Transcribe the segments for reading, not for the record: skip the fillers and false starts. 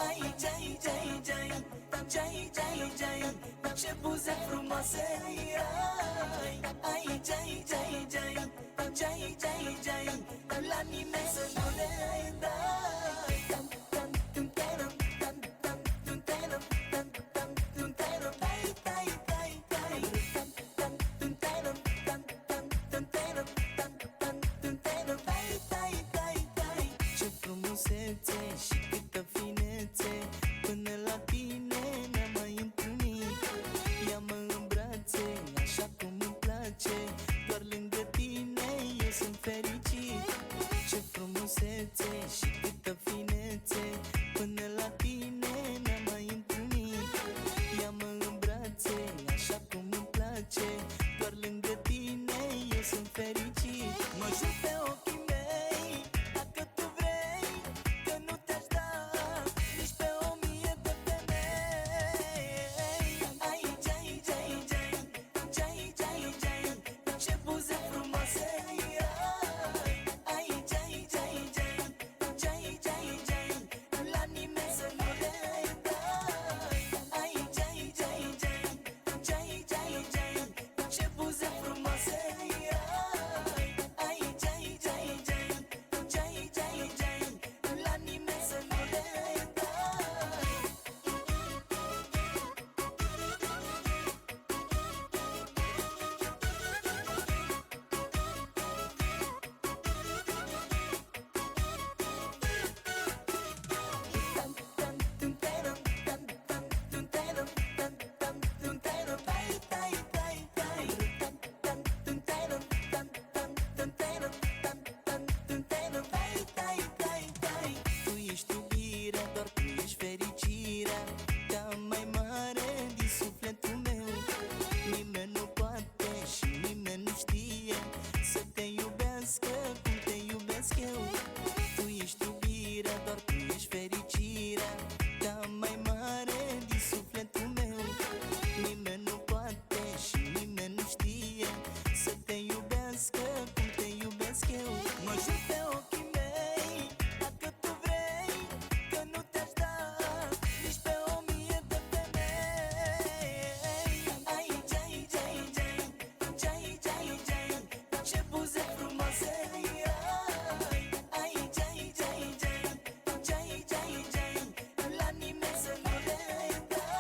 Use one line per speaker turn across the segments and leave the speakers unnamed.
Aici, aici, aici, aici, aici, aici, aici, ce buze frumoase ai. Aici, aici, aici, aici, aici, aici, aici, la nimeni să nu le dai. Ce frumusețe și câtă finețe, până la tine n-am mai întâlnit. Ia-mă în brațe, așa cum îmi place, doar lângă tine eu sunt fericit. Ce frumusețe și câtă finețe, până la tine n-am mai întâlnit. Ia-mă în brațe, așa cum îmi place, doar lângă tine eu sunt fericit. Mă jur pe ochii mei, dacă tu vrei, că nu te-aș da nici pe 1000 de femei. Aici, aici, aici, aici, aici, aici, aici, ce buze frumoase ai. Aici, aici, aici, aici, aici, aici, aici, la nimeni să nu le dai. Aici, aici, aici, aici, aici, aici, aici, ce buze frumoase ai. Aici, aici, aici, aici, aici, aici, aici, la nimeni să nu le dai. Tu ești iubirea, doar tu ești fericirea cea mai mare din sufletul meu. Nimeni nu poate și nimeni nu știe să te iubească cum te iubesc eu. Tu ești iubirea, doar tu ești fericirea cea mai mare din sufletul meu. Nimeni nu poate și nimeni nu știe să te iubească cum te iubesc eu. Mă jur pe ochii mei, dacă tu vrei, că nu te-aș da nici pe 1000 de femei. Aici, aici, aici, aici, aici, aici, aici, ce buze frumoase ai. Aici, aici, aici, aici, aici, aici, aici, la nimeni să nu le dai.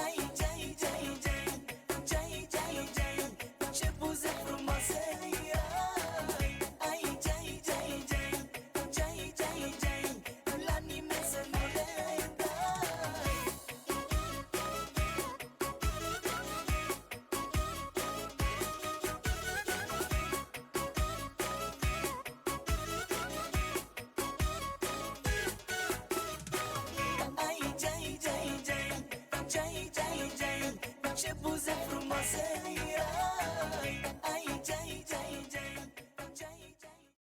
Aici, aici, aici, aici, aici, aici, aici, ce buze frumoase ai. Aici, aici, aici, aici, aici, aici, aici, la nimeni să nu le dai. Aici, aici, aici, aici, aici, aici, ce buze frumoase ai.